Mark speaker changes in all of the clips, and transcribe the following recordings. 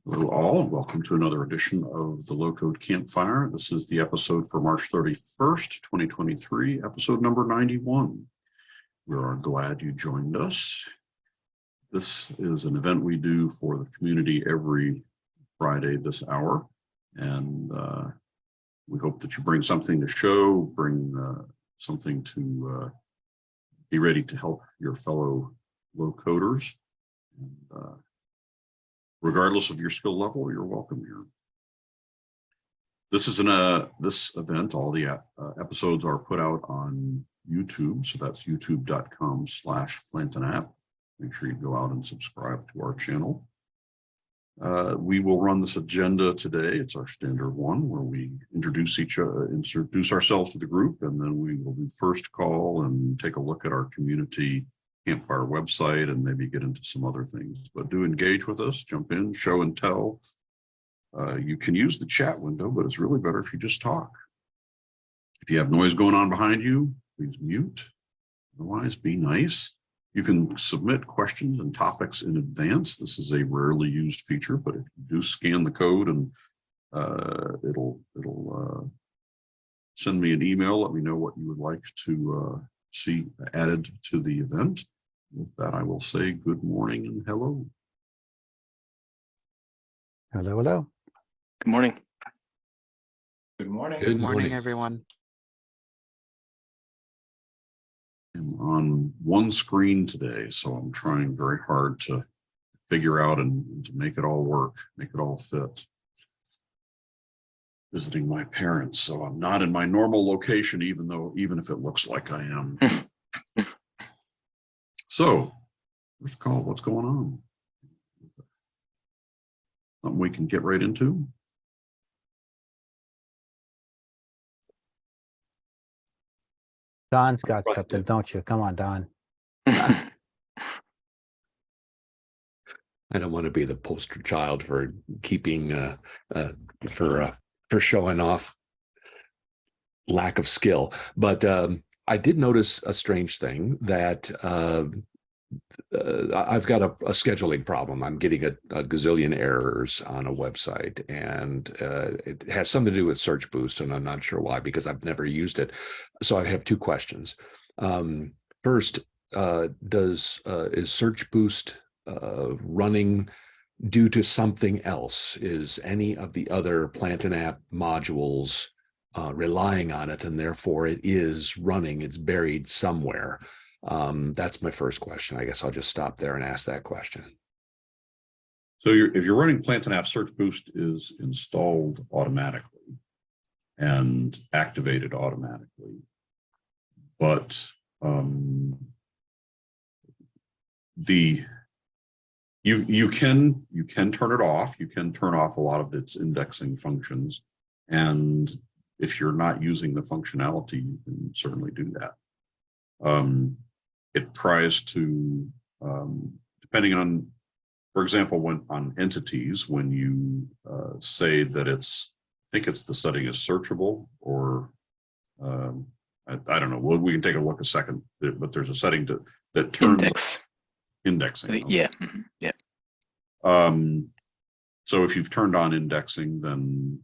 Speaker 1: Hello all, and welcome to another edition of the Low Code Campfire. This is the episode for March 31st, 2023, episode number 91. We are glad you joined us. This is an event we do for the community every Friday this hour, and we hope that you bring something to show, bring something to be ready to help your fellow low coders. And, regardless of your skill level, you're welcome here. This is this event. All the episodes are put out on YouTube, so that's youtube.com/plantandapp. Make sure you go out and subscribe to our channel. We will run this agenda today. It's our standard one where we introduce ourselves to the group, and then we will do first call and take a look at our community Campfire website and maybe get into some other things. But do engage with us, jump in, show and tell. You can use the chat window, but it's really better if you just talk. If you have noise going on behind you, please mute. Otherwise, be nice. You can submit questions and topics in advance. This is a rarely used feature, but if you do scan the code and it'll send me an email, let me know what you would like to see added to the event. With that, I will say good morning and hello.
Speaker 2: Hello, hello.
Speaker 3: Good morning.
Speaker 4: Good morning.
Speaker 5: Good morning, everyone.
Speaker 1: I'm on one screen today, so I'm trying very hard to figure out and to make it all work, make it all fit. Visiting my parents, so I'm not in my normal location, even if it looks like I am. So, first call, what's going on? Something we can get right into?
Speaker 2: Don's got something, don't you? Come on, Don.
Speaker 5: I don't want to be the poster child for keeping for showing off lack of skill, but I did notice a strange thing that I've got a scheduling problem. I'm getting a gazillion errors on a website, and it has something to do with Search Boost, and I'm not sure why, because I've never used it. So I have two questions. First, is Search Boost running due to something else? Is any of the other PlantanApp modules relying on it, and therefore it is running, it's buried somewhere? That's my first question. I guess I'll just stop there and ask that question.
Speaker 1: So if you're running PlantanApp, Search Boost is installed automatically and activated automatically. But you can turn it off. You can turn off a lot of its indexing functions, and if you're not using the functionality, you can certainly do that. It tries to, depending on, for example, when on entities, when you say that I think it's the setting is searchable, or I don't know. Well, we can take a look a second, but there's a setting that turns indexing.
Speaker 3: Yeah. Yeah.
Speaker 1: So if you've turned on indexing, then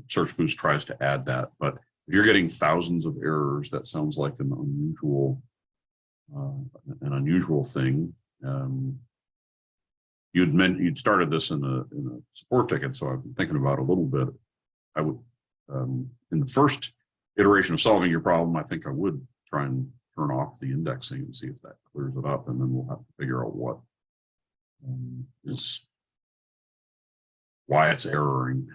Speaker 1: Search Boost tries to add that. But if you're getting thousands of errors, that sounds like an unusual thing. You'd started this in a support ticket, so I've been thinking about it a little bit. I would, in the first iteration of solving your problem, I think I would try and turn off the indexing and see if that clears it up, and then we'll have to figure out what is why it's erroring.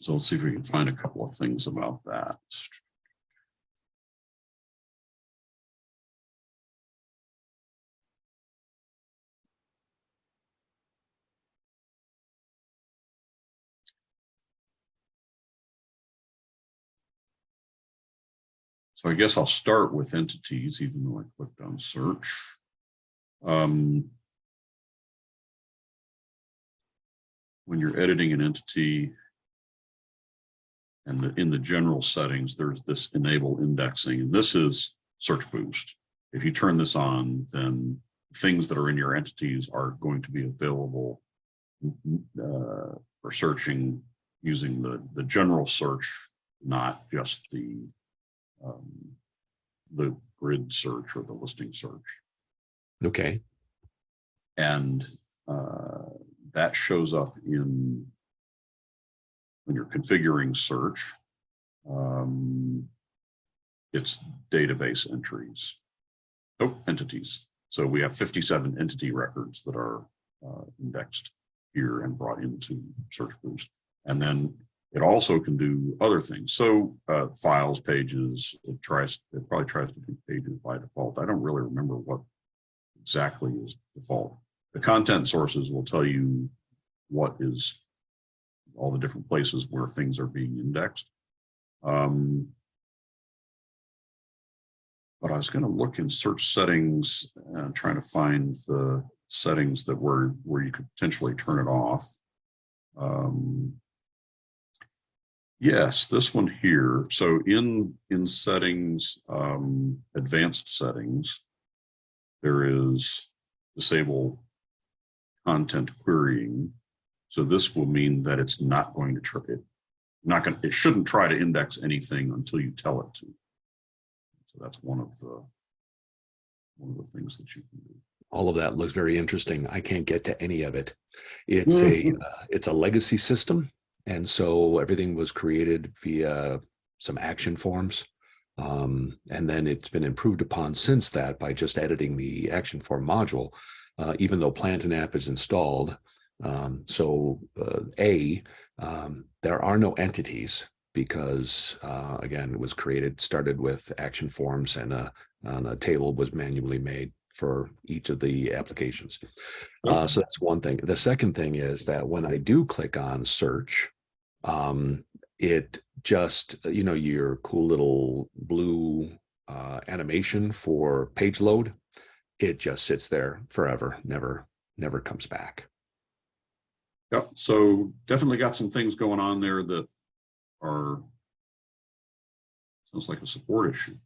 Speaker 1: So let's see if we can find a couple of things about that. So I guess I'll start with entities, even though I clicked on search. When you're editing an entity, and in the general settings, there's this enable indexing, and this is Search Boost. if you turn this on, then things that are in your entities are going to be available for searching using the general search, not just the grid search or the listing search.
Speaker 5: Okay.
Speaker 1: And that shows up in when you're configuring search. It's database entries. Oh, entities. So we have 57 entity records that are indexed here and brought into Search Boost. And then it also can do other things. So files, pages, it probably tries to do pages by default. I don't really remember what exactly is default. The content sources will tell you what is all the different places where things are being indexed. But I was going to look in search settings and trying to find the settings that where you could potentially turn it off. Yes, this one here. So in settings, advanced settings, there is disable content querying. So this will mean that it's not going to try it. It shouldn't try to index anything until you tell it to. So that's one of the things that you can do.
Speaker 5: All of that looks very interesting. I can't get to any of it. It's a legacy system, and so everything was created via some action forms, and then it's been improved upon since that by just editing the action form module. Even though Plant and App is installed, there are no entities because again, it was started with action forms, and a table was manually made for each of the applications. So that's one thing. The second thing is that when I do click on search, it just, your cool little blue animation for page load, it just sits there forever, never comes back.
Speaker 1: Yep. So definitely got some things going on there that sounds like a support issue.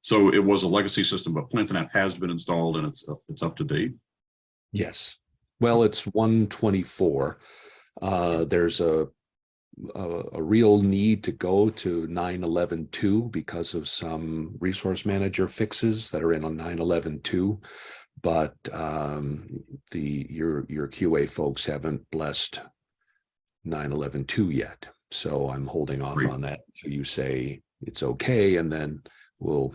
Speaker 1: So it was a legacy system, but Plant and App has been installed and it's up to date.
Speaker 5: Yes. Well, it's 124. There's a real need to go to 9.11.2 because of some resource manager fixes that are in on 9.11.2. But your QA folks haven't blessed 9.11.2 yet. So I'm holding off on that until you say it's okay, and then we'll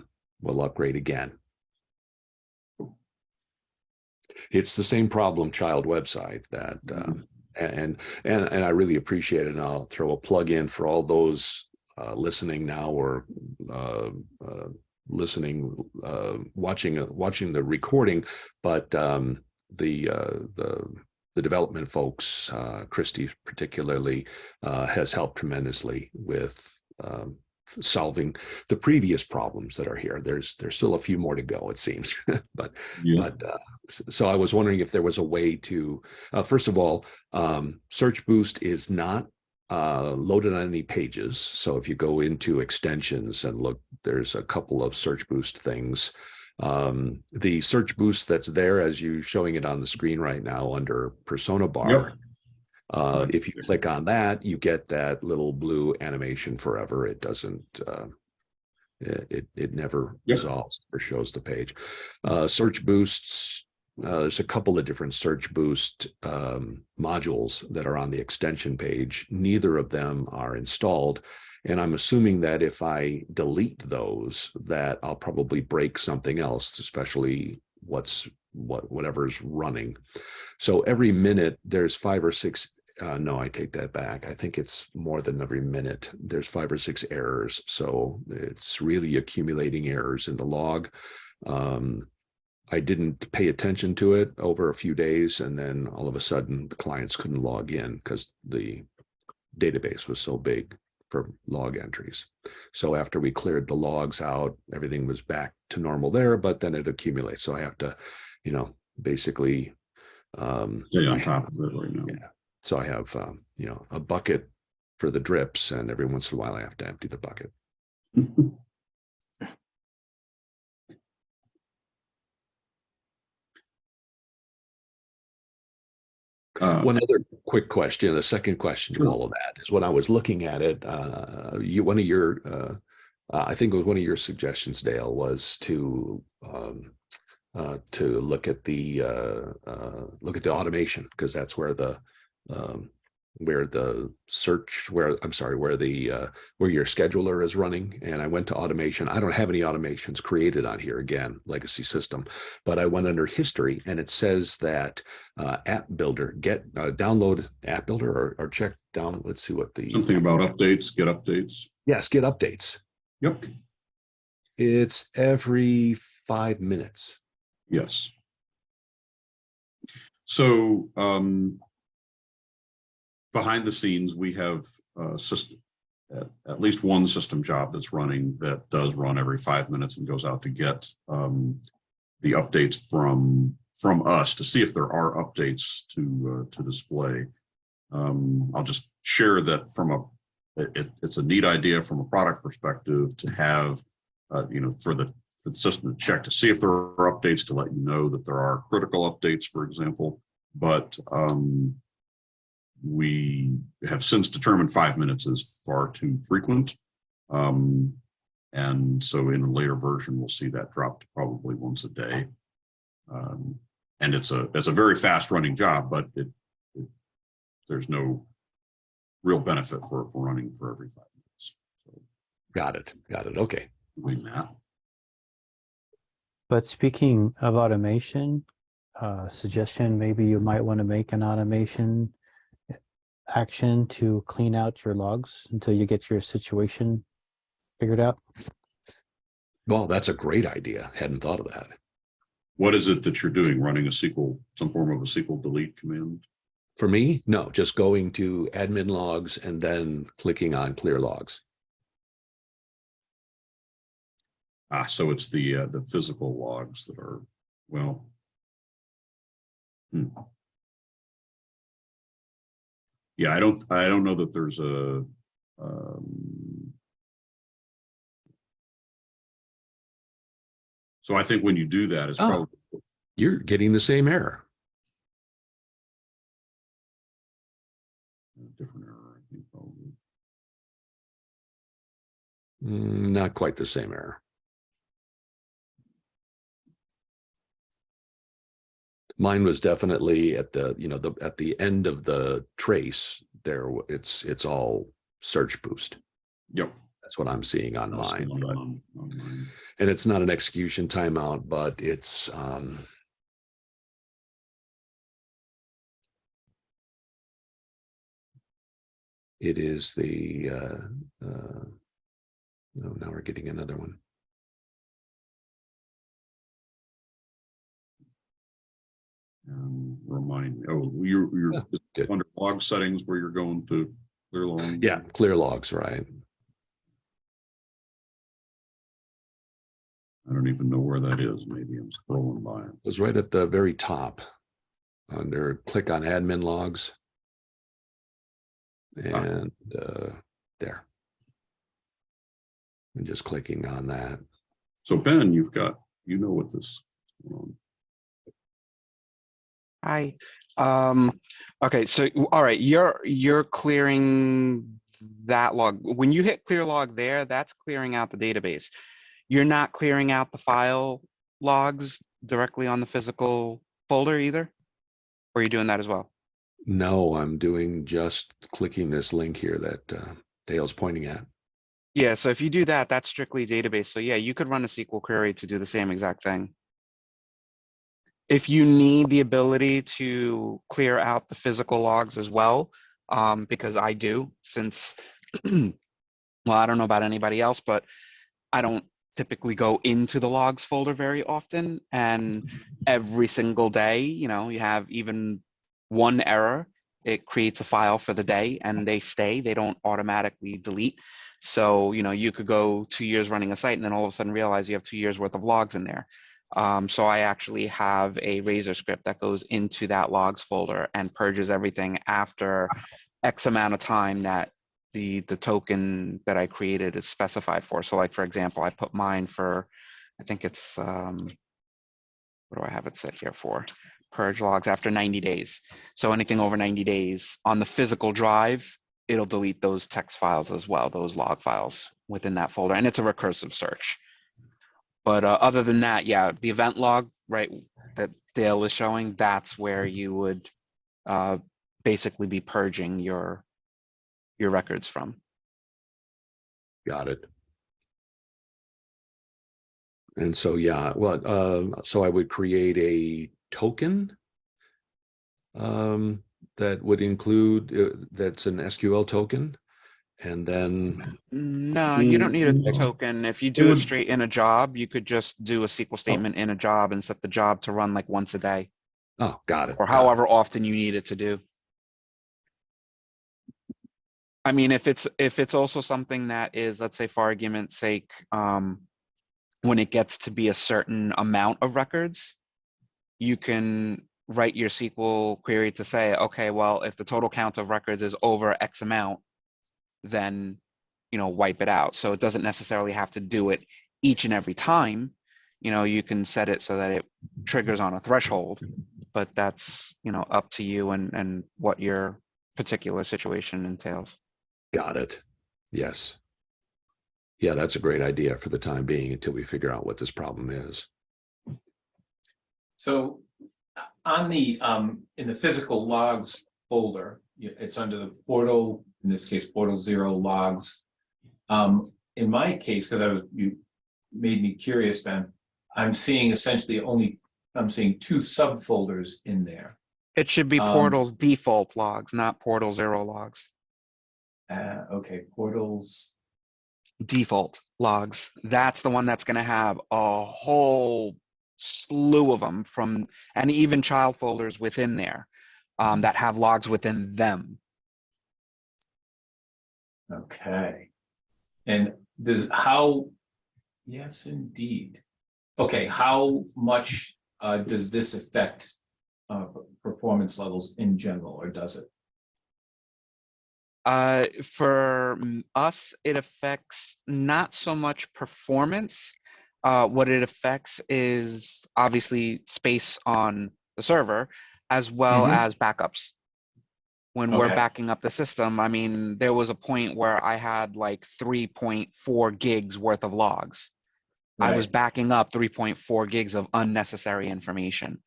Speaker 5: upgrade again. It's the same problem child website that and I really appreciate it. And I'll throw a plug in for all those listening now or watching the recording, but the development folks, Christy particularly, has helped tremendously with solving the previous problems that are here. There's still a few more to go, it seems. So I was wondering if there was a way to, first of all, Search Boost is not loaded on any pages. So if you go into extensions and look, there's a couple of Search Boost things. The Search Boost that's there, as you showing it on the screen right now under persona bar. If you click on that, you get that little blue animation forever. It doesn't, it never resolves or shows the page. Search Boosts, there's a couple of different Search Boost modules that are on the extension page. Neither of them are installed. And I'm assuming that if I delete those, that I'll probably break something else, especially whatever's running. So every minute there's 5 or 6. No, I take that back. I think it's more than every minute. There's 5 or 6 errors. So it's really accumulating errors in the log. I didn't pay attention to it over a few days, and then all of a sudden the clients couldn't log in because the database was so big for log entries. So after we cleared the logs out, everything was back to normal there, but then it accumulates. So I have to, basically
Speaker 1: stay on top of it right now.
Speaker 5: Yeah. So I have, a bucket for the drips, and every once in a while I have to empty the bucket. One other quick question, the second question to
Speaker 1: Sure.
Speaker 5: all of that is when I was looking at it, one of your, I think it was one of your suggestions, Dale, was to look at the automation, because that's where the search, where your scheduler is running. And I went to automation. I don't have any automations created on here, again, legacy system, but I went under history, and it says that app builder, download app builder, or check down. Let's see what the
Speaker 1: Something about updates, get updates.
Speaker 5: Yes, get updates.
Speaker 1: Yep.
Speaker 5: It's every 5 minutes.
Speaker 1: Yes. So behind the scenes, we have at least one system job that's running that does run every 5 minutes and goes out to get the updates from us to see if there are updates to display. I'll just share that it's a neat idea from a product perspective to have for the system to check to see if there are updates, to let you know that there are critical updates, for example. But we have since determined 5 minutes is far too frequent. And so in a later version, we'll see that drop to probably once a day. And it's a very fast running job, but there's no real benefit for running for every 5 minutes. So
Speaker 5: Got it. Okay.
Speaker 1: doing that.
Speaker 2: But speaking of automation, suggestion, maybe you might want to make an automation action to clean out your logs until you get your situation figured out.
Speaker 5: Well, that's a great idea. Hadn't thought of that.
Speaker 1: What is it that you're doing? Running some form of a SQL delete command?
Speaker 5: For me, no, just going to admin logs and then clicking on clear logs.
Speaker 1: So it's the physical logs that are, well, yeah, I don't know that there's a so I think when you do that, it's probably
Speaker 5: You're getting the same error.
Speaker 1: a different error, I think, probably.
Speaker 5: Not quite the same error. Mine was definitely at the at the end of the trace there. It's all search boost.
Speaker 1: Yep.
Speaker 5: That's what I'm seeing on
Speaker 1: That's
Speaker 5: mine.
Speaker 1: the one on mine.
Speaker 5: And it's not an execution timeout, but it's it is the oh, now we're getting another one.
Speaker 1: Remind me. Oh, you're
Speaker 5: Good.
Speaker 1: under log settings where you're going to clear logs.
Speaker 5: Yeah, clear logs, right?
Speaker 1: I don't even know where that is. Maybe I'm scrolling by it.
Speaker 5: It was right at the very top under click on admin logs. And there. And just clicking on that.
Speaker 1: So Ben, you know what this is going on.
Speaker 3: Hi. Okay, so all right, you're clearing that log. When you hit clear log there, that's clearing out the database. You're not clearing out the file logs directly on the physical folder either? Or are you doing that as well?
Speaker 5: No, I'm doing just clicking this link here that Dale's pointing at.
Speaker 3: Yeah, so if you do that, that's strictly database. So yeah, you could run a SQL query to do the same exact thing. If you need the ability to clear out the physical logs as well, because I do, since, well, I don't know about anybody else, but I don't typically go into the logs folder very often. And every single day, you have even one error, it creates a file for the day and they stay, they don't automatically delete. So, you could go 2 years running a site and then all of a sudden realize you have 2 years worth of logs in there. So I actually have a Razor script that goes into that logs folder and purges everything after X amount of time that the token that I created is specified for. So like, for example, I put mine for, I think it's, what do I have it set here for? purge logs after 90 days. So anything over 90 days on the physical drive, it'll delete those text files as well, those log files within that folder. And it's a recursive search. But other than that, yeah, the event log, right, that Dale is showing, that's where you would basically be purging your records from.
Speaker 5: Got it. And so, yeah, well, so I would create a token that would include, that's an SQL token. And then,
Speaker 3: No, you don't need a token. If you do it straight in a job, you could just do a SQL statement in a job and set the job to run like once a day
Speaker 5: oh, got it.
Speaker 3: or
Speaker 5: got it.
Speaker 3: however often you need it to do. I mean, if it's also something that is, let's say for argument's sake, when it gets to be a certain amount of records, you can write your SQL query to say, okay, well, if the total count of records is over X amount, then, you know, wipe it out. So it doesn't necessarily have to do it each and every time. You know, you can set it so that it triggers on a threshold, but that's, you know, up to you and what your particular situation entails.
Speaker 5: Got it. Yes. Yeah, that's a great idea for the time being until we figure out what this problem is.
Speaker 4: So on the in the physical logs folder, it's under the portal, in this case, portal 0 logs. In my case, because you made me curious, Ben, I'm seeing essentially I'm seeing 2 subfolders in there.
Speaker 3: It should be portal's default logs, not portal 0 logs.
Speaker 4: Okay, portals.
Speaker 3: Default logs. That's the one that's going to have a whole slew of them from, and even child folders within there that have logs within them.
Speaker 4: Okay. And yes, indeed. Okay, how much does this affect performance levels in general, or does it?
Speaker 3: For us, it affects not so much performance. What it affects is obviously space on the server, as well as backups. When we're backing up the system, I mean, there was a point where I had like 3.4 gigs worth of logs. I was backing up 3.4 gigs of unnecessary information.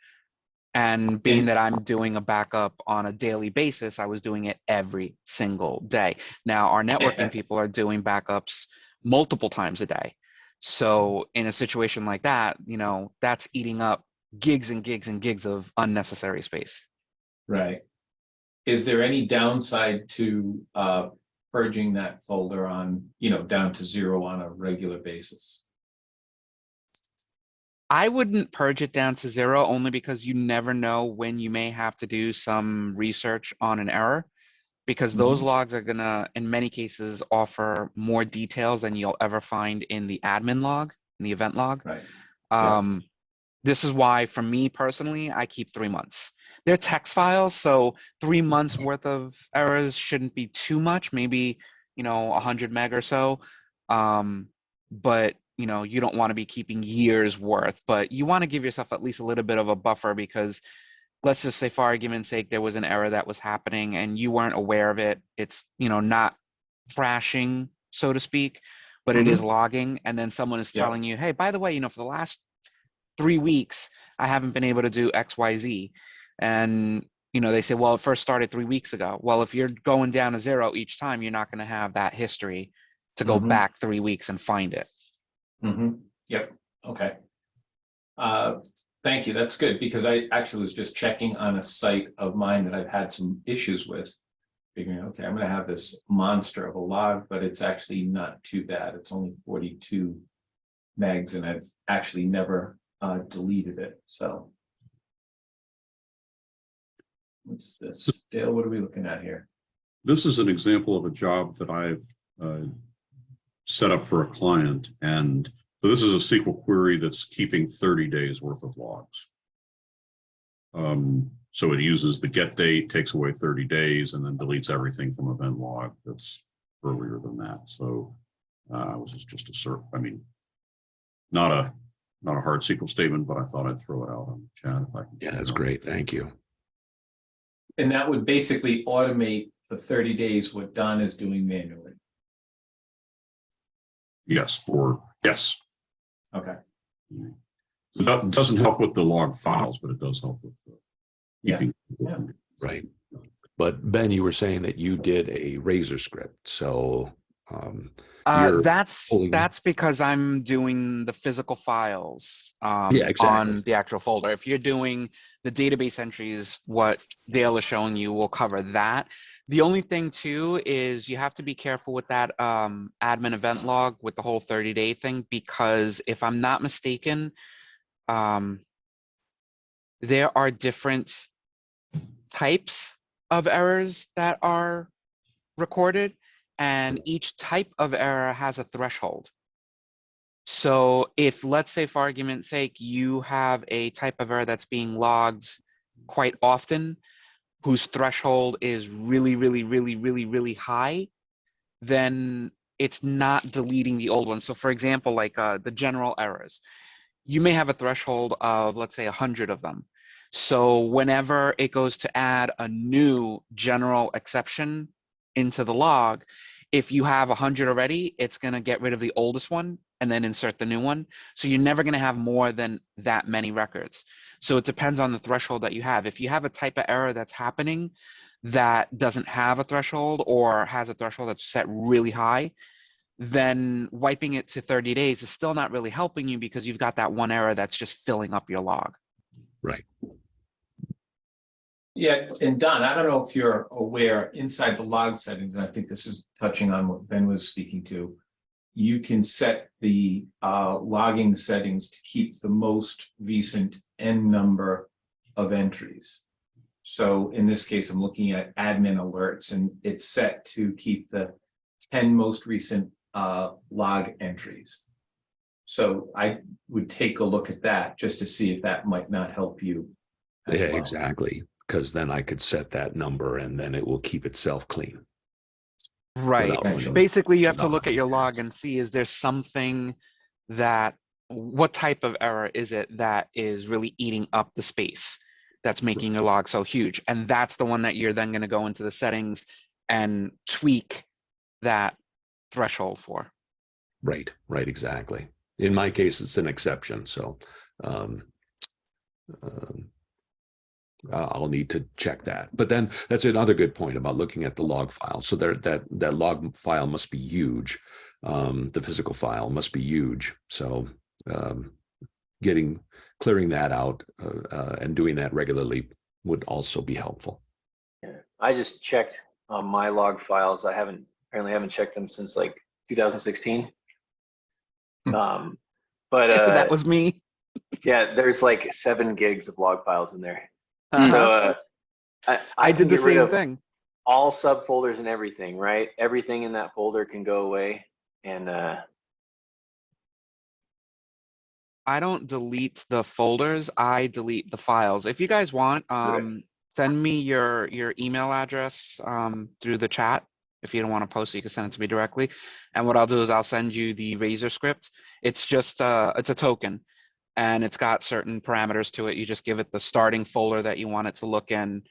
Speaker 3: And being that I'm doing a backup on a daily basis, I was doing it every single day. Now, our networking people are doing backups multiple times a day. So in a situation like that, you know, that's eating up gigs and gigs and gigs of unnecessary space.
Speaker 4: Right. Is there any downside to purging that folder on, you know, down to 0 on a regular basis?
Speaker 3: I wouldn't purge it down to 0 only because you never know when you may have to do some research on an error, because those logs are gonna, in many cases, offer more details than you'll ever find in the admin log, in the event log.
Speaker 4: Right.
Speaker 3: This is why, for me personally, I keep 3 months. They're text files, so 3 months worth of errors shouldn't be too much, maybe, you know, 100 meg or so. But you know, you don't want to be keeping years worth, but you want to give yourself at least a little bit of a buffer, because let's just say for argument's sake, there was an error that was happening and you weren't aware of it. It's, you know, not crashing, so to speak, but it is logging. And then someone is telling you, hey, by the way, you know, for the last 3 weeks, I haven't been able to do X, Y, Z. And, you know, they say, well, it first started 3 weeks ago. Well, if you're going down to 0 each time, you're not going to have that history to go back 3 weeks and find it.
Speaker 4: Yep. Okay. Thank you. That's good, because I actually was just checking on a site of mine that I've had some issues with, figuring, okay, I'm going to have this monster of a log, but it's actually not too bad. It's only 42 megs, and I've actually never deleted it. So what's this? Dale, what are we looking at here?
Speaker 1: This is an example of a job that I've set up for a client, and so this is a SQL query that's keeping 30 days worth of logs. So it uses the get date, takes away 30 days, and then deletes everything from event log that's earlier than that. So this is just a I mean, not Not a hard SQL statement, but I thought I'd throw it out on the chat. If I can.
Speaker 5: Yeah, that's great. Thank you.
Speaker 4: And that would basically automate for 30 days what Don is doing manually.
Speaker 1: Yes, yes.
Speaker 4: Okay.
Speaker 1: That doesn't help with the log files, but it does help with keeping.
Speaker 4: Yeah.
Speaker 5: Right. But Ben, you were saying that you did a Razor script. So you're
Speaker 3: that's because I'm doing the physical files
Speaker 5: Yeah, exactly.
Speaker 3: on the actual folder. If you're doing the database entries, what Dale is showing you will cover that. The only thing too is you have to be careful with that admin event log with the whole 30-day thing, because if I'm not mistaken, there are different types of errors that are recorded, and each type of error has a threshold. So if, let's say for argument's sake, you have a type of error that's being logged quite often, whose threshold is really, really, really, really, really high, then it's not deleting the old one. So for example, like the general errors, you may have a threshold of, let's say, 100 of them. So whenever it goes to add a new general exception into the log, if you have 100 already, it's going to get rid of the oldest one and then insert the new one. So you're never going to have more than that many records. So it depends on the threshold that you have. If you have a type of error that's happening that doesn't have a threshold, or has a threshold that's set really high, then wiping it to 30 days is still not really helping you, because you've got that one error that's just filling up your log.
Speaker 5: Right.
Speaker 4: Yeah, and Don, I don't know if you're aware, inside the log settings, and I think this is touching on what Ben was speaking to, you can set the logging settings to keep the most recent N number of entries. So in this case, I'm looking at admin alerts, and it's set to keep the 10 most recent log entries. So I would take a look at that just to see if that might not help you.
Speaker 5: Yeah, exactly. Because then I could set that number and then it will keep itself clean.
Speaker 3: Right. Basically, you have to look at your log and see, is there something that, what type of error is it that is really eating up the space that's making your log so huge? And that's the one that you're then going to go into the settings and tweak that threshold for.
Speaker 5: Right, exactly. In my case, it's an exception. So I'll need to check that. But then that's another good point about looking at the log file. So that log file must be huge. The physical file must be huge. So clearing that out and doing that regularly would also be helpful.
Speaker 6: Yeah, I just checked on my log files. I apparently haven't checked them since like 2016. But
Speaker 3: that was me.
Speaker 6: Yeah, there's like 7 gigs of log files in there.
Speaker 3: Uh-huh.
Speaker 6: So
Speaker 3: I did the same thing.
Speaker 6: All subfolders and everything, right? Everything in that folder can go away. And
Speaker 3: I don't delete the folders, I delete the files. If you guys want, send me your email address through the chat. If you don't want to post it, you can send it to me directly. And what I'll do is I'll send you the Razor script. It's just it's a token, and it's got certain parameters to it. You just give it the starting folder that you want it to look in,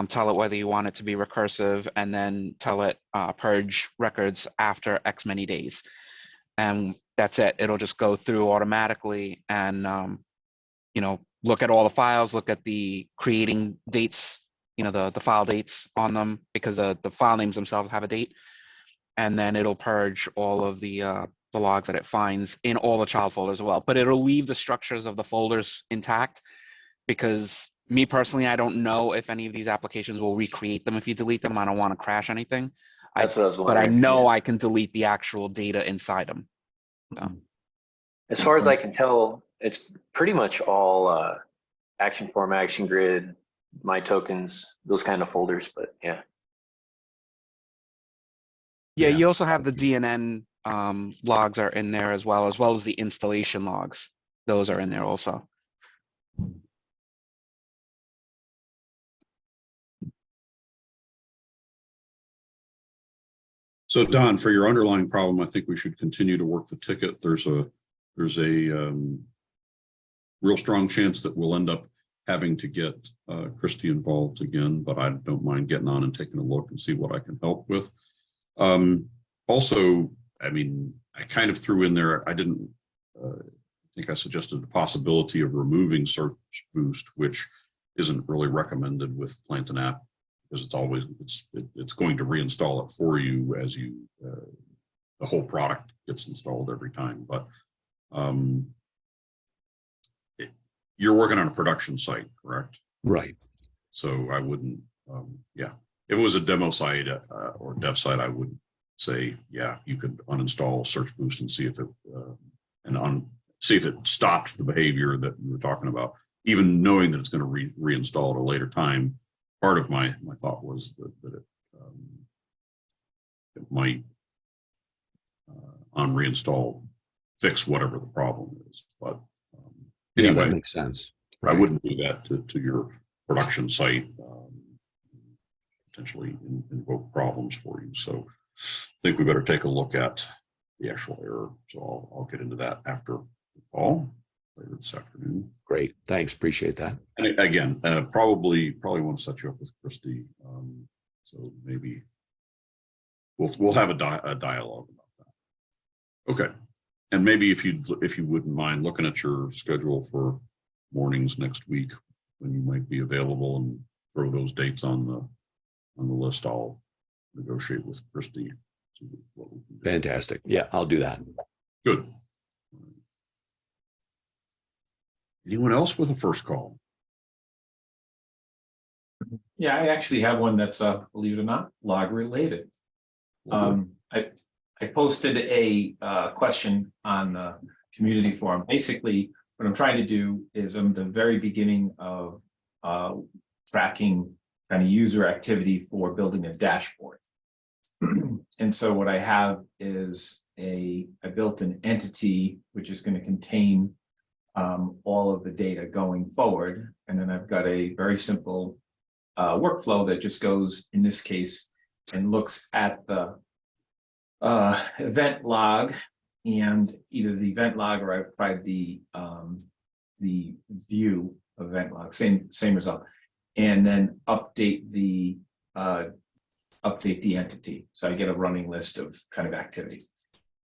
Speaker 3: tell it whether you want it to be recursive, and then tell it purge records after X many days. And that's it. It'll just go through automatically and, you know, look at all the files, look at the creating dates, you know, the file dates on them, because the file names themselves have a date. And then it'll purge all of the logs that it finds in all the child folders as well. But it'll leave the structures of the folders intact, because me personally, I don't know if any of these applications will recreate them if you delete them. I don't want to crash anything.
Speaker 6: that's what I was
Speaker 3: But I
Speaker 6: wondering.
Speaker 3: know
Speaker 6: Yeah.
Speaker 3: I can delete the actual data inside them. So.
Speaker 6: As far as I can tell, it's pretty much all action form, action grid, my tokens, those kind of folders. But yeah.
Speaker 3: Yeah,
Speaker 5: Yeah.
Speaker 3: you also have the DNN logs are in there as well as the installation logs. Those are in there also.
Speaker 1: So Don, for your underlying problem, I think we should continue to work the ticket. There's a real strong chance that we'll end up having to get Christy involved again, but I don't mind getting on and taking a look and see what I can help with. Also, I mean, I kind of threw in there, I didn't think I suggested the possibility of removing Search Boost, which isn't really recommended with Plant an App, because it's always, it's going to reinstall it for you as you, the whole product gets installed every time. But you're working on a production site, correct?
Speaker 5: Right.
Speaker 1: So I wouldn't, yeah. If it was a demo site or dev site, I would say, yeah, you could uninstall Search Boost and see if it, see if it stopped the behavior that we were talking about, even knowing that it's going to reinstall at a later time. Part of my thought was that it might on reinstall fix whatever the problem is. But
Speaker 5: Yeah,
Speaker 1: anyway,
Speaker 5: that makes sense.
Speaker 1: I wouldn't do that to your production site, potentially invoke problems for you. So I think we better take a look at the actual error. So I'll get into that after the call later this afternoon.
Speaker 5: Great. Thanks. Appreciate that.
Speaker 1: And again, probably want to set you up with Christy. So maybe we'll have a dialogue about that. Okay. And maybe if you wouldn't mind looking at your schedule for mornings next week when you might be available, and throw those dates on the list, I'll negotiate with Christy. What we can do.
Speaker 5: Fantastic. Yeah, I'll do that.
Speaker 1: Good. Anyone else with a first call?
Speaker 4: Yeah, I actually have one that's, believe it or not, log related. I posted a question on the community forum. Basically, what I'm trying to do is I'm the very beginning of tracking kind of user activity for building a dashboard. And so what I have is I built an entity which is going to contain all of the data going forward. And then I've got a very simple workflow that just goes, in this case, and looks at the event log, and either the event log, or I provide the view event log, same result, and then update the entity. So I get a running list of kind of activity.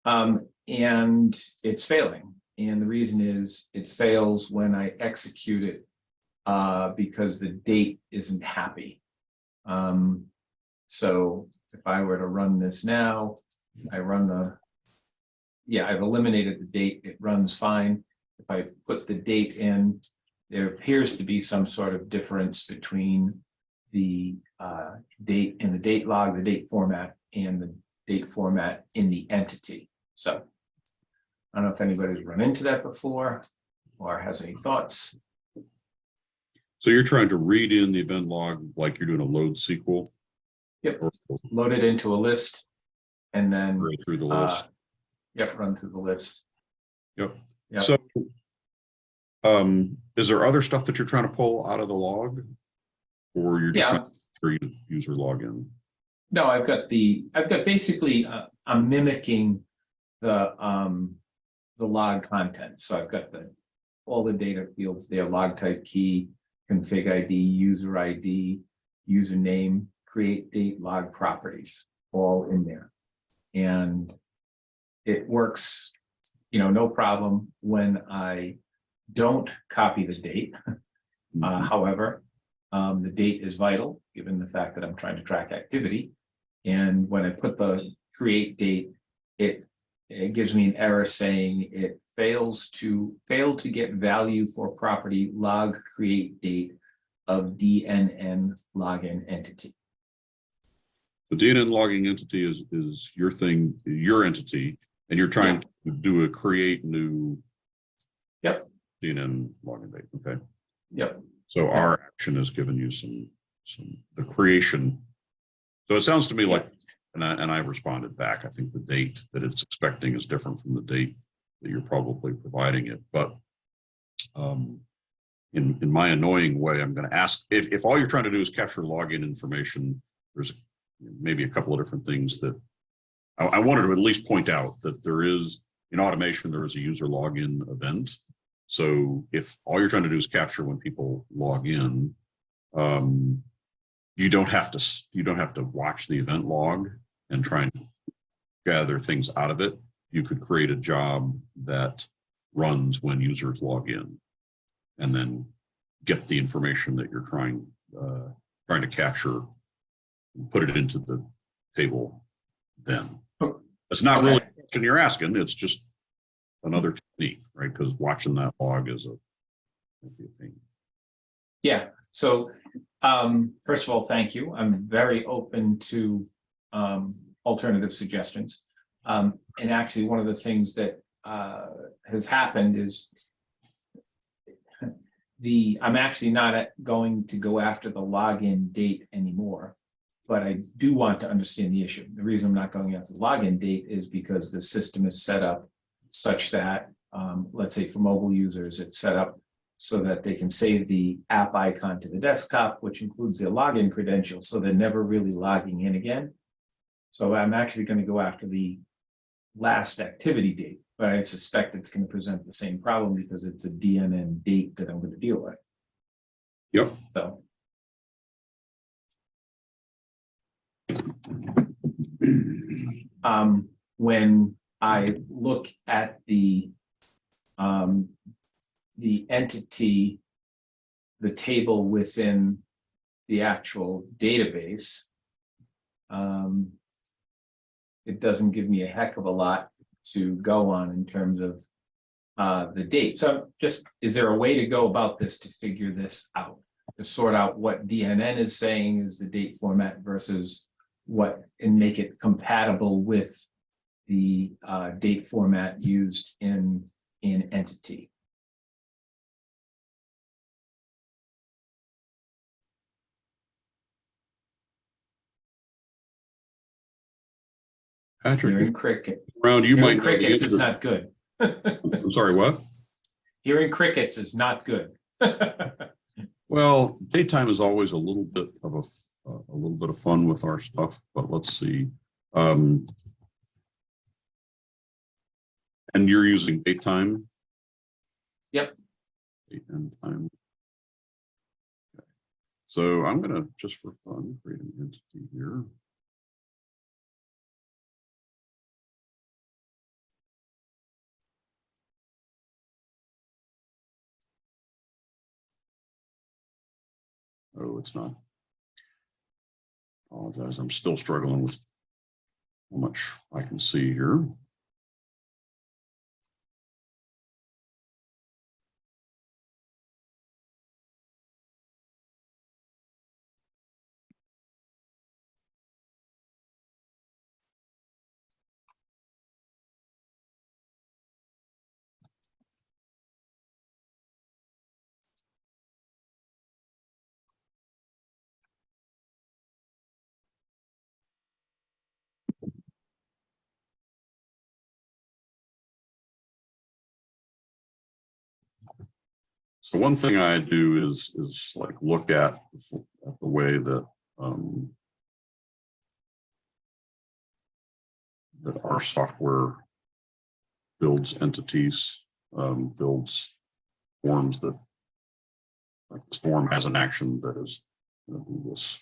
Speaker 4: And it's failing. And the reason is it fails when I execute it because the date isn't happy. So if I were to run this now, I run I've eliminated the date, it runs fine. If I put the date in, there appears to be some sort of difference between the date in the date log, the date format, and the date format in the entity. So I don't know if anybody's run into that before or has any thoughts.
Speaker 1: So you're trying to read in the event log like you're doing a load SQL?
Speaker 4: Yep, load it into a list and then
Speaker 1: Right through the list.
Speaker 4: Yep, run through the list.
Speaker 1: Yep.
Speaker 4: Yep.
Speaker 1: So is there other stuff that you're trying to pull out of the log, or you're just trying to create a user login?
Speaker 4: No, I've got basically I'm mimicking the log content. So I've got all the data fields there: log type key, config ID, username, create date, log properties, all in there. And it works, no problem when I don't copy the date. However, the date is vital given the fact that I'm trying to track activity. And when I put the create date, it gives me an error saying it failed to get value for property log create date of DNN login entity.
Speaker 1: The DNN logging entity is your thing, your entity, and you're trying to do a create new DNN login date. Okay.
Speaker 4: Yep.
Speaker 1: So our action has given you the creation. So it sounds to me like, and I responded back. I think the date that it's expecting is different from the date that you're probably providing it. But in my annoying way, I'm going to ask if all you're trying to do is capture login information. There's maybe a couple of different things that I wanted to at least point out that there is in automation. There is a user login event So if all you're trying to do is capture when people log in, you don't have to watch the event log and try and gather things out of it. You could create a job that runs when users log in, and then get the information that you're trying to capture, and put it into the table. Then it's not really the question you're asking. It's just another technique, right? Because watching that log is a thing.
Speaker 4: Yeah. So first of all, thank you. I'm very open to alternative suggestions. And actually, one of the things that has happened is I'm actually not going to go after the login date anymore, but I do want to understand the issue. The reason I'm not going after the login date is because the system is set up such that, let's say for mobile users, it's set up so that they can save the app icon to the desktop, which includes their login credentials, so they're never really logging in again. So I'm actually going to go after the last activity date, but I suspect it's going to present the same problem because it's a DNN date that I'm going to deal with.
Speaker 1: Yep.
Speaker 4: So. When I look at the entity, the table within the actual database, it doesn't give me a heck of a lot to go on in terms of the date. So just, is there a way to go about this to figure this out, to sort out what DNN is saying is the date format versus what, and make it compatible with the date format used in entity?
Speaker 1: Patrick,
Speaker 4: Hearing cricket.
Speaker 1: around you might
Speaker 4: Hearing
Speaker 1: know the
Speaker 4: crickets is
Speaker 1: answer.
Speaker 4: not good.
Speaker 1: I'm sorry, what?
Speaker 4: Hearing crickets is not good.
Speaker 1: Well, daytime is always a little bit of fun with our stuff, but let's see. And you're using daytime?
Speaker 4: Yep.
Speaker 1: Date and time. Okay. So I'm going to, just for fun, create an entity here. Oh, it's not. Apologize. I'm still struggling with how much I can see here. So one thing I do is like look at the way that that our software builds entities, builds forms that, like this form has an action that is going to do this.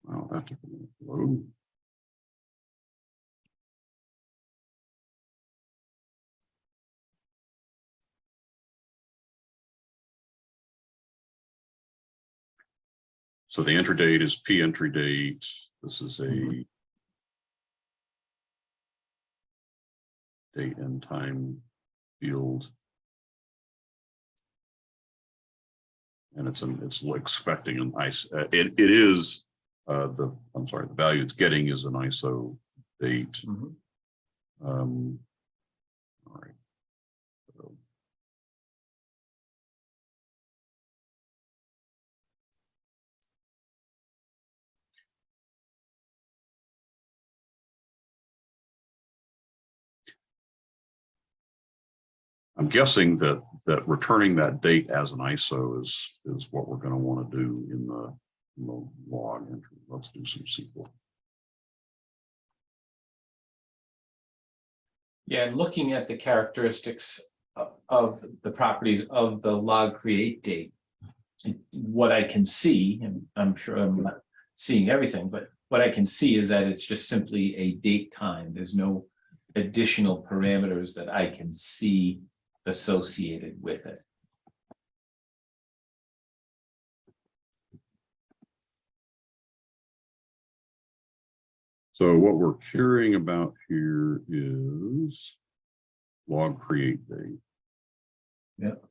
Speaker 1: Wow, that took a minute to load. So the entry date is P entry date. This is a date and time field. And it's expecting an ISO. It is the value it's getting is an ISO date.
Speaker 4: Mm-hmm.
Speaker 1: All right. So, I'm guessing that returning that date as an ISO is what we're going to want to do in the log entry. Let's do some SQL.
Speaker 4: Yeah, and looking at the characteristics of the properties of the log create date, what I can see, and I'm sure I'm not seeing everything, but what I can see is that it's just simply a date time. There's no additional parameters that I can see associated with it.
Speaker 1: So what we're caring about here is log create date.
Speaker 4: Yep.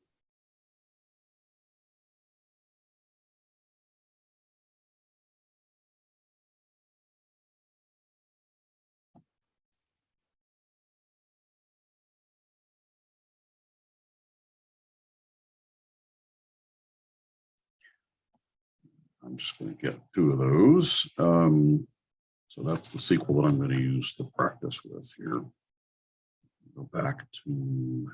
Speaker 1: I'm just going to get two of those. So that's the SQL that I'm going to use to practice with here. Go back to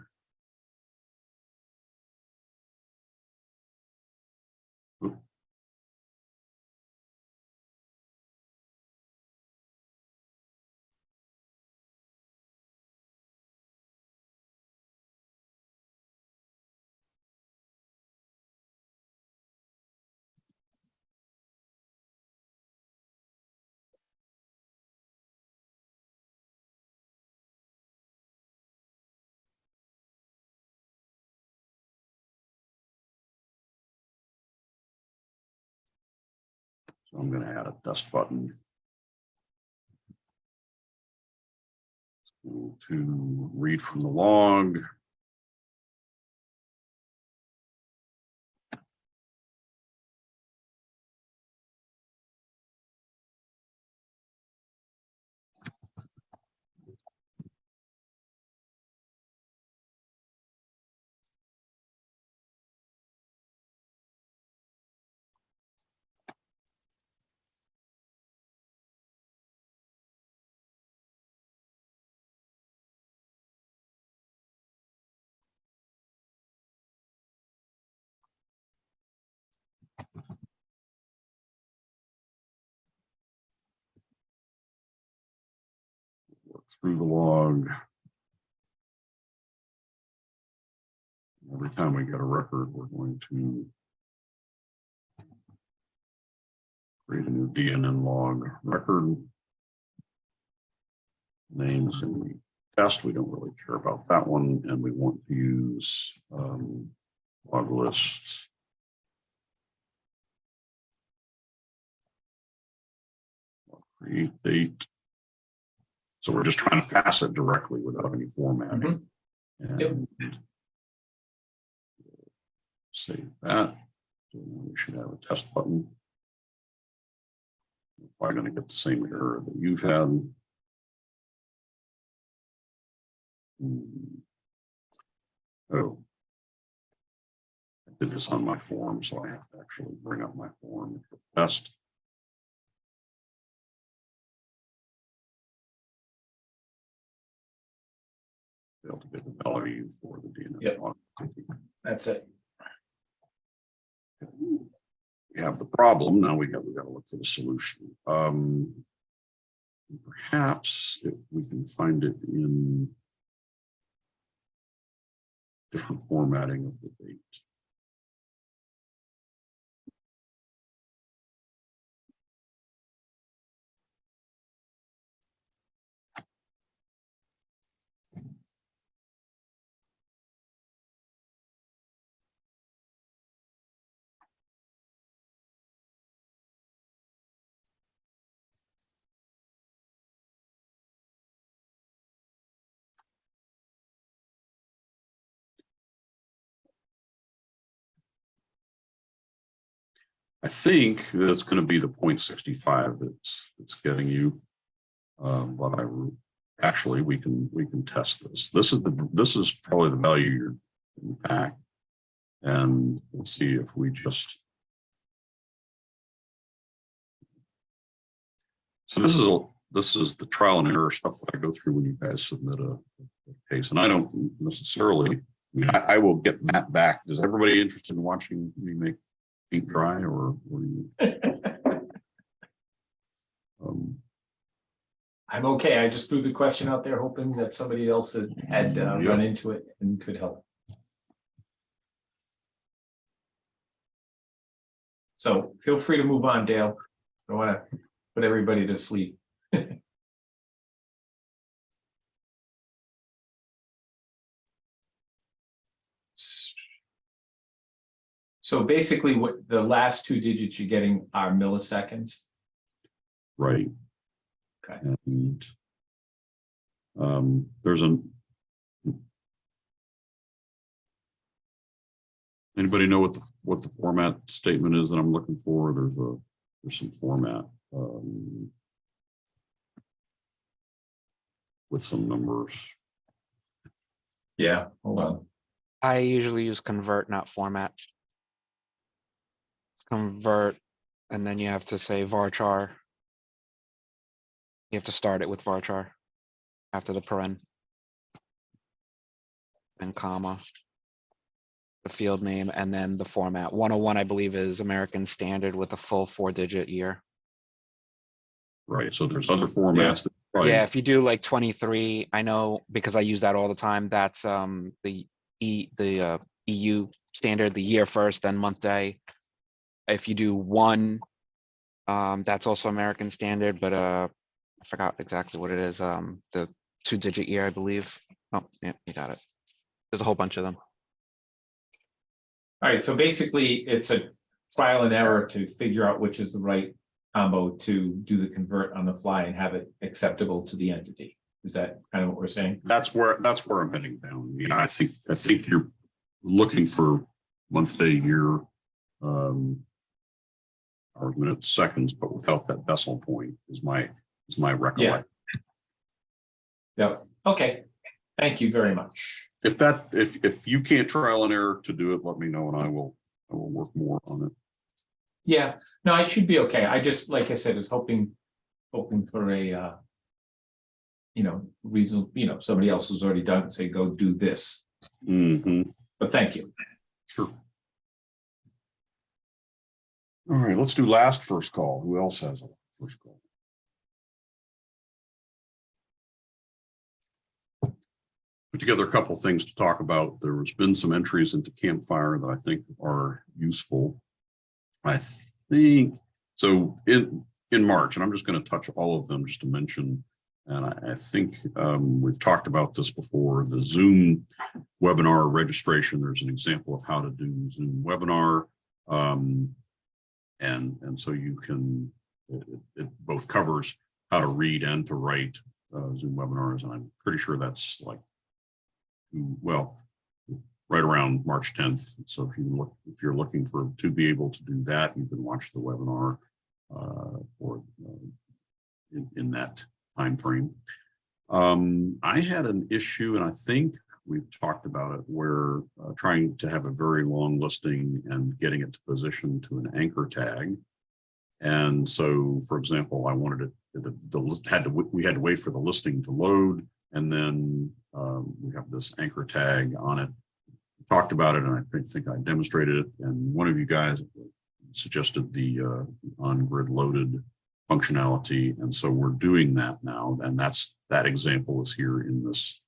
Speaker 1: so I'm going to add a test button to read from the log. Work through the log. Every time we get a record, we're going to create a new DNN log record. Names in the test, we don't really care about that one, and we want to use log lists. Create date. So we're just trying to pass it directly without any formatting. And
Speaker 4: Yep.
Speaker 1: save that. So we should have a test button. We're probably going to get the same error that you've had. Oh, I did this on my form, so I have to actually bring up my form for test. Failed to get the value for the DNN
Speaker 4: Yep.
Speaker 1: log.
Speaker 4: That's it.
Speaker 1: We have the problem. Now we got to look for the solution. Perhaps if we can find it in different formatting of the date. I think that's going to be the 0.65 that's getting you. But actually we can test this. This is probably the value you're in the pack, and let's see if we just. So this is the trial and error stuff that I go through when you guys submit a case, and I don't necessarily. I mean, I will get that back. Is everybody interested in watching me make paint dry, or you?
Speaker 4: I'm okay. I just threw the question out there hoping that somebody else had run into it and could help. So feel free to move on, Dale. I don't want to put everybody to sleep. So basically what the last two digits you're getting are milliseconds.
Speaker 1: Right.
Speaker 4: Okay.
Speaker 1: And there's anybody know what the format statement is that I'm looking for? There's some format with some numbers.
Speaker 4: Yeah, hold on.
Speaker 3: I usually use convert, not format. Convert, and then you have to say varchar. You have to start it with varchar after the paren. And comma. The field name, and then the format. 101, I believe, is American Standard with a full 4-digit year.
Speaker 1: Right. So there's other formats that probably,
Speaker 3: Yeah, if you do like 23, I know because I use that all the time. That's the EU standard, the year first, then month day. If you do 1, that's also American Standard, but I forgot exactly what it is. The 2-digit year, I believe. Oh, yeah, you got it. There's a whole bunch of them.
Speaker 4: All right, so basically it's a trial and error to figure out which is the right combo to do the convert on the fly and have it acceptable to the entity. Is that kind of what we're saying?
Speaker 1: that's where I'm heading down. Yeah, I think you're looking for month, day, year, hours, minutes, seconds, but without that decimal point is my recollection.
Speaker 4: Yeah. Okay. Thank you very much.
Speaker 1: If you can't trial and error to do it, let me know and I will work more on it.
Speaker 4: Yeah, no, I should be okay. I just, like I said, was hoping for a, reason, somebody else has already done it, say, go do this.
Speaker 1: Mm-hmm.
Speaker 4: But thank you.
Speaker 1: Sure. All right, let's do last first call. Who else has a first call? Put together a couple of things to talk about. There's been some entries into Campfire that I think are useful. I think so in March, and I'm just going to touch all of them just to mention. And I think we've talked about this before. The Zoom webinar registration. There's an example of how to do Zoom webinar, and so you can. It both covers how to read and to write Zoom webinars, and I'm pretty sure that's like, well, right around March 10th. So if you're looking to be able to do that, you can watch the webinar in that time frame. I had an issue, and I think we've talked about it, where trying to have a very long listing and getting it to position to an anchor tag. And so, for example, I wanted it, we had to wait for the listing to load, and then we have this anchor tag on it. Talked about it, and I think I demonstrated it, and one of you guys suggested the on-grid loaded functionality, and so we're doing that now, and that example is here in this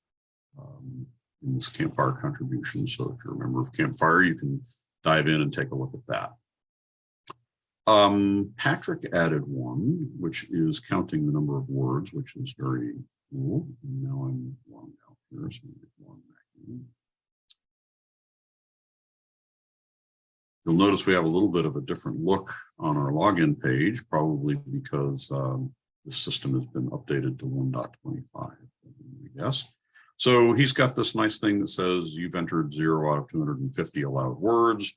Speaker 1: Campfire contribution. So if you're a member of Campfire, you can dive in and take a look at that. Patrick added one, which is counting the number of words, which is very cool. And now I'm logged out here, so I'm log back in. You'll notice we have a little bit of a different look on our login page, probably because the system has been updated to 1.25, I guess. So he's got this nice thing that says you've entered 0 out of 250 allowed words.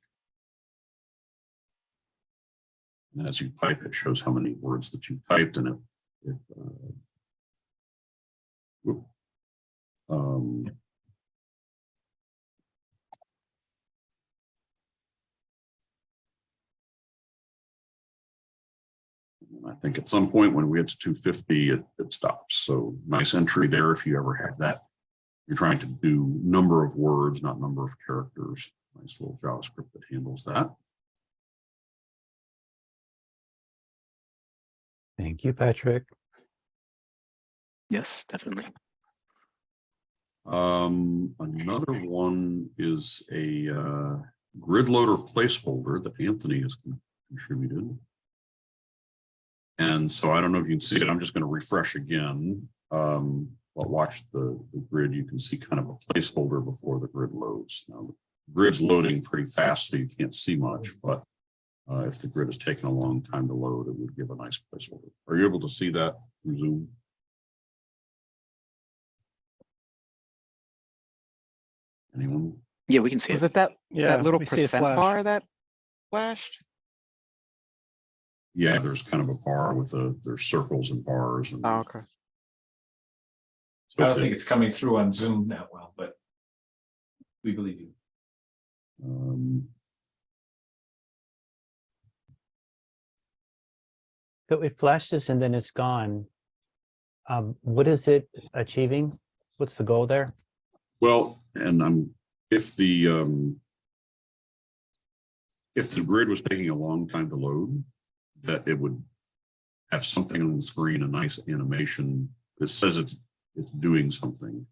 Speaker 1: And as you type, it shows how many words that you've typed in it. I think at some point when we get to 250, it stops. So nice entry there if you ever have that. You're trying to do number of words, not number of characters. Nice little JavaScript that handles that.
Speaker 2: Thank you, Patrick.
Speaker 7: Yes, definitely.
Speaker 1: Another one is a grid loader placeholder that Anthony has contributed. And so I don't know if you can see it. I'm just going to refresh again. But watch the grid. You can see kind of a placeholder before the grid loads. Now, the grid's loading pretty fast, so you can't see much. But if the grid is taking a long time to load, it would give a nice placeholder. Are you able to see that through Zoom? Anyone?
Speaker 7: Yeah, we can see
Speaker 3: Was
Speaker 7: it.
Speaker 3: it that
Speaker 2: Yeah,
Speaker 3: little
Speaker 2: we see it
Speaker 3: percent
Speaker 2: flash.
Speaker 3: bar that flashed?
Speaker 1: Yeah, there's kind of a bar with there's circles and bars. And
Speaker 3: Oh, okay.
Speaker 1: so
Speaker 4: I don't think it's coming through on Zoom that well, but we believe you.
Speaker 2: So it flashes and then it's gone. What is it achieving? What's the goal there?
Speaker 1: well, and if the grid was taking a long time to load, that it would have something on the screen, a nice animation that says it's doing something.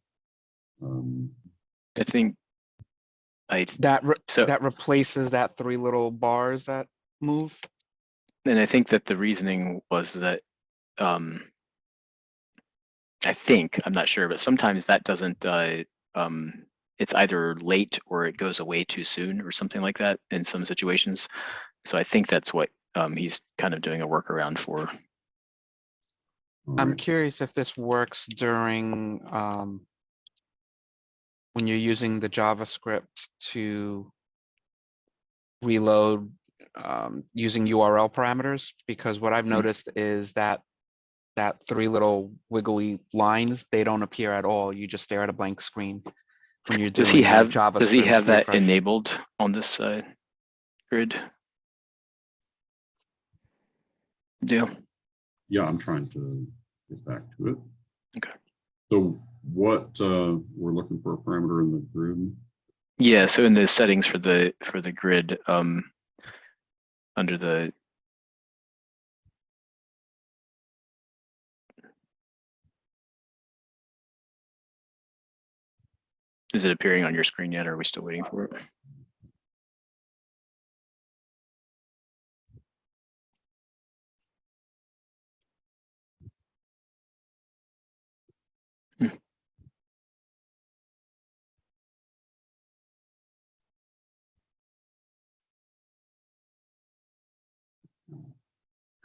Speaker 7: I think
Speaker 3: That
Speaker 7: so,
Speaker 3: that replaces that 3 little bars that move.
Speaker 7: and I think that the reasoning was that I think, I'm not sure, but sometimes that doesn't it's either late or it goes away too soon or something like that in some situations. So I think that's what he's kind of doing a workaround for.
Speaker 3: I'm
Speaker 1: Alright.
Speaker 3: curious if this works during when you're using the JavaScript to reload using URL parameters, because what I've noticed is that 3 little wiggly lines, they don't appear at all. You just stare at a blank screen when you're doing
Speaker 7: Does he have
Speaker 3: JavaScript
Speaker 7: that
Speaker 3: refresh.
Speaker 7: enabled on this grid? Deal.
Speaker 1: Yeah, I'm trying to get back to it.
Speaker 7: Okay.
Speaker 1: So what we're looking for a parameter in the grid.
Speaker 7: Yeah, so in the settings for the grid, under the is it appearing on your screen yet, or are we still waiting for it?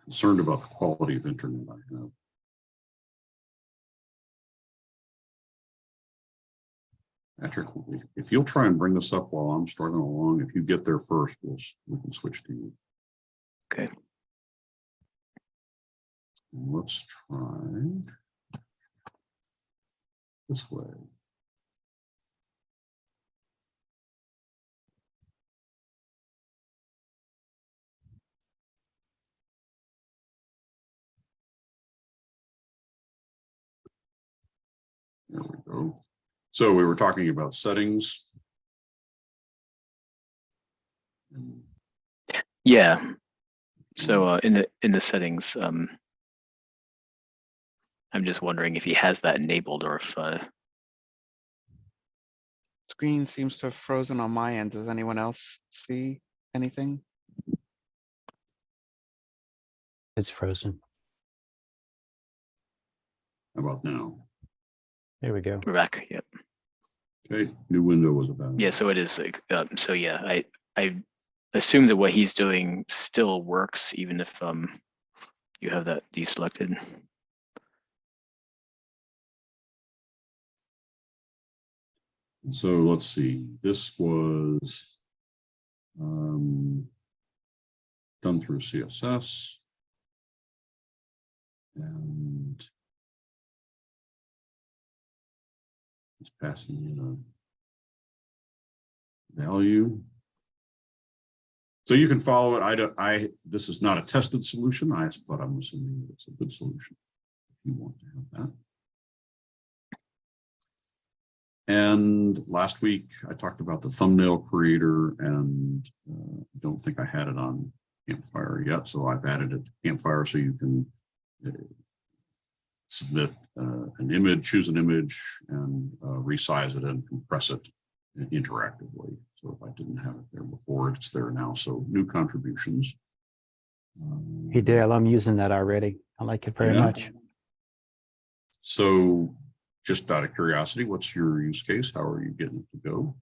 Speaker 1: Concerned about the quality of internet I have. Patrick, if you'll try and bring this up while I'm struggling along, if you get there first, we can switch to you.
Speaker 7: Okay.
Speaker 1: Let's try this way. There we go. So we were talking about settings.
Speaker 7: Yeah. So in the settings, I'm just wondering if he has that enabled or if
Speaker 3: Screen seems to have frozen on my end. Does anyone else see anything?
Speaker 2: It's frozen.
Speaker 1: How about now?
Speaker 2: There we go.
Speaker 7: we're back. Yep.
Speaker 1: Okay, new window was about.
Speaker 7: Yeah. So it is. So yeah, I assume that what he's doing still works even if you have that deselected.
Speaker 1: So let's see, this was done through CSS. And it's passing in a value. So you can follow it. This is not a tested solution, but I'm assuming that it's a good solution if you want to have that. And last week I talked about the thumbnail creator, and I don't think I had it on Campfire yet. So I've added it to Campfire so you can submit an image, choose an image, and resize it and compress it interactively. So if I didn't have it there before, it's there now. So new contributions.
Speaker 2: Hey, Dale, I'm using that already. I like it very
Speaker 1: Yeah.
Speaker 2: much.
Speaker 1: So just out of curiosity, what's your use case? How are you getting it to go?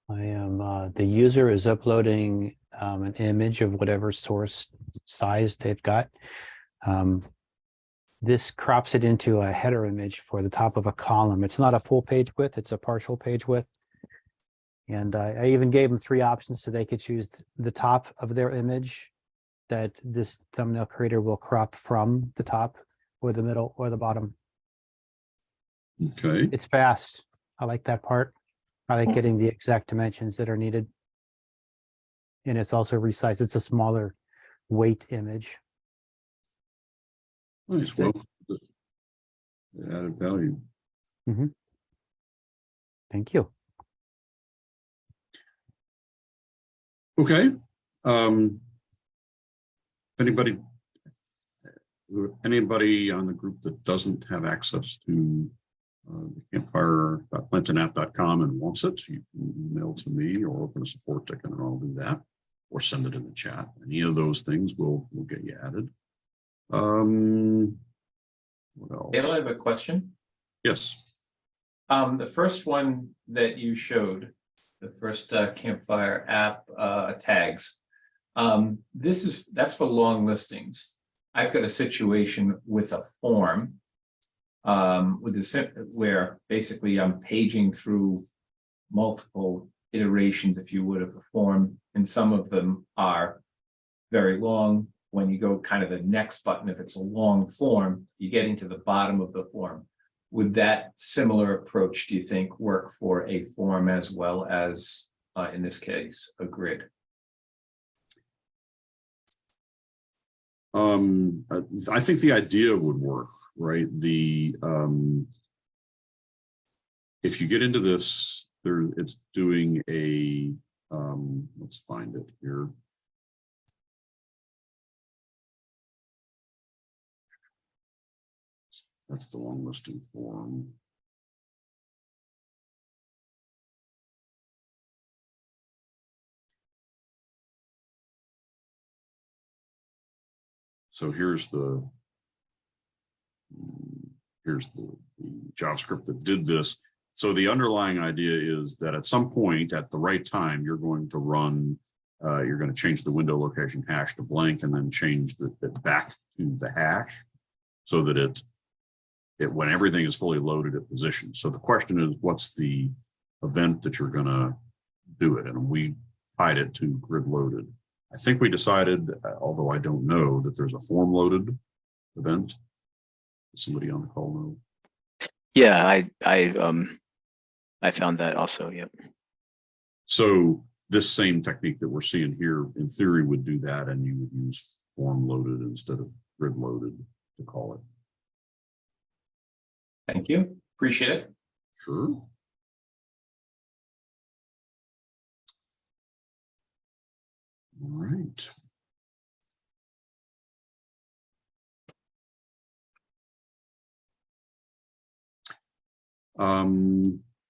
Speaker 2: I am, the user is uploading an image of whatever source size they've got. This crops it into a header image for the top of a column. It's not a full page width, it's a partial page width. And I even gave them 3 options so they could choose the top of their image that this thumbnail creator will crop from the top or the middle or the bottom.
Speaker 1: Okay.
Speaker 2: It's fast. I like that part. I like getting the exact dimensions that are needed. And it's also resized. It's a smaller weight image.
Speaker 1: Nice. Well, added value.
Speaker 2: Thank you.
Speaker 1: Okay. Anybody on the group that doesn't have access to campfire.plantonapp.com and wants it, you can email to me or open a support ticket and I'll do that, or send it in the chat. Any of those things will get you added. What else?
Speaker 4: Dale, I have a question.
Speaker 1: Yes.
Speaker 4: The first one that you showed, the first Campfire app tags, that's for long listings. I've got a situation with a form where basically I'm paging through multiple iterations, if you would, of the form, and some of them are very long. When you go kind of the next button, if it's a long form, you're getting to the bottom of the form. Would that similar approach, do you think, work for a form as well as, in this case, a grid?
Speaker 1: I think the idea would work, right? If you get into this, it's doing a, let's find it here. That's the long listing form. So here's the JavaScript that did this. So the underlying idea is that at some point at the right time, you're going to run, you're going to change the window location hash to blank and then change it back to the hash so that it when everything is fully loaded at position. So the question is, what's the event that you're going to do it? And we tied it to grid loaded. I think we decided, although I don't know, that there's a form loaded event. Does somebody on the call know?
Speaker 7: Yeah, I found that also. Yep.
Speaker 1: So this same technique that we're seeing here, in theory, would do that, and you would use form loaded instead of grid loaded to call it.
Speaker 4: Thank you. Appreciate it.
Speaker 1: Sure. All right.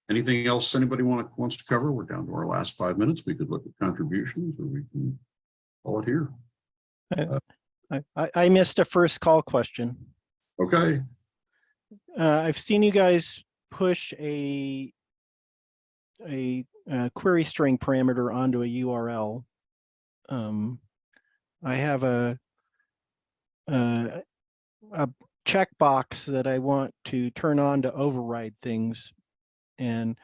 Speaker 1: Anything else anybody wants to cover? We're down to our last 5 minutes. We could look at contributions, or we can call it here.
Speaker 8: I missed a first call question.
Speaker 1: Okay.
Speaker 8: I've seen you guys push a query string parameter onto a URL. I have a checkbox that I want to turn on to override things. And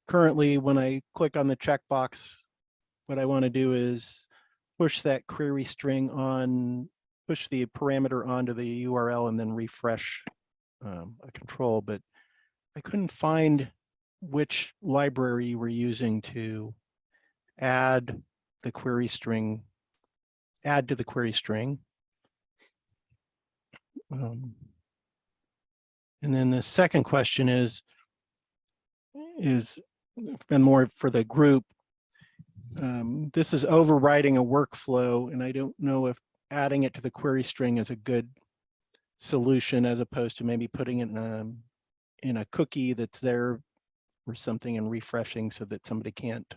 Speaker 8: currently, when I click on the checkbox, what I want to do is push that query string on, push the parameter onto the URL and then refresh a control, but I couldn't find which library you were using to add the query string, add to the query string. And then the second question is been more for the group. This is overriding a workflow, and I don't know if adding it to the query string is a good solution as opposed to maybe putting it in a cookie that's there or something and refreshing so that somebody can't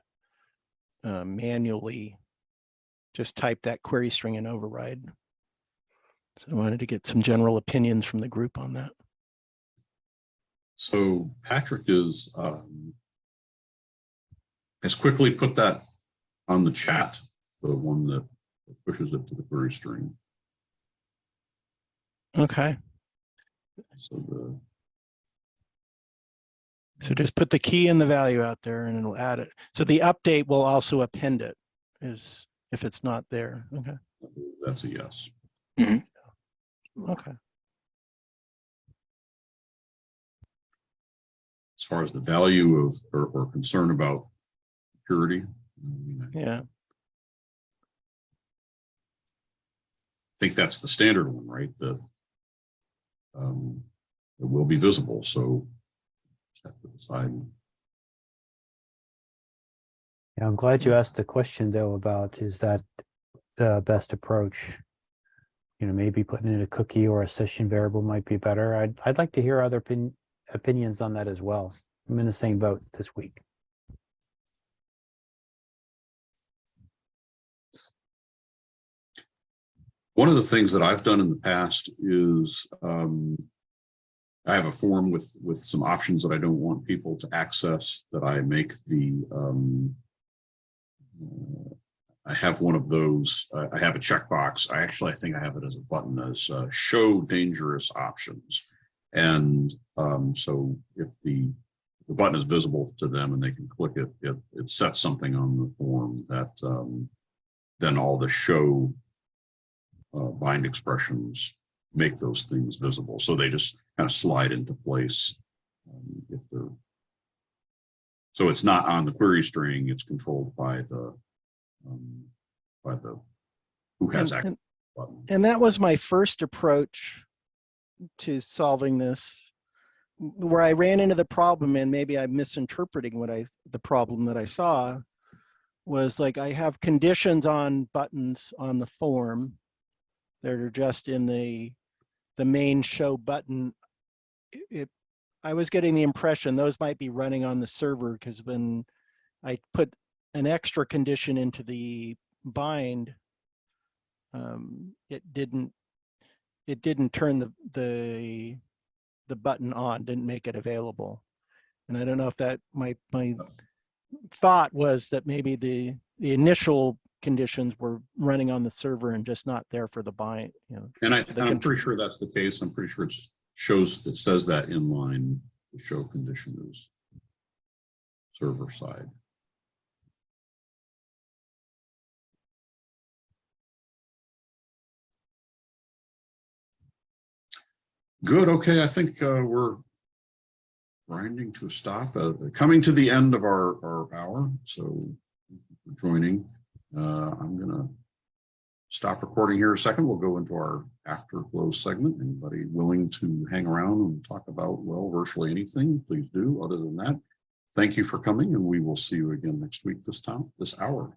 Speaker 8: manually just type that query string and override. So I wanted to get some general opinions from the group on that.
Speaker 1: So Patrick has quickly put that on the chat, the one that pushes it to the query string.
Speaker 8: Okay.
Speaker 1: So
Speaker 8: So just put the key and the value out there and it'll add it. So the update will also append it is if it's not there. Okay.
Speaker 1: that's a yes.
Speaker 7: Mhm.
Speaker 8: Okay.
Speaker 1: As far as the value of or concern about purity,
Speaker 8: Yeah.
Speaker 1: I think that's the standard one, right? That it will be visible. So just have to decide.
Speaker 2: Yeah, I'm glad you asked the question though about is that the best approach? You know, maybe putting in a cookie or a session variable might be better. I'd like to hear other opinions on that as well. I'm in the same boat this week.
Speaker 1: One of the things that I've done in the past is I have a form with some options that I don't want people to access, that I make the I have one of those. I have a checkbox. I think I have it as a button as show dangerous options. And so if the button is visible to them and they can click it, it sets something on the form that then all the show bind expressions make those things visible. So they just kind of slide into place if they're. So it's not on the query string, it's controlled by the who has access to the button.
Speaker 8: And that was my first approach to solving this, where I ran into the problem, and maybe I'm misinterpreting the problem that I saw was like I have conditions on buttons on the form that are just in the main show button. I was getting the impression those might be running on the server because when I put an extra condition into the bind, it didn't turn the button on, didn't make it available. And I don't know if that my thought was that maybe the initial conditions were running on the server and just not there for the bind. You know,
Speaker 1: and I'm pretty sure that's the case. I'm pretty sure it says that in line. The show condition is server side. Good. Okay. I think we're grinding to a stop, coming to the end of our hour. So for joining, I'm going to stop recording here a second. We'll go into our after close segment. Anybody willing to hang around and talk about, well, virtually anything, please do. Other than that, thank you for coming, and we will see you again next week this hour.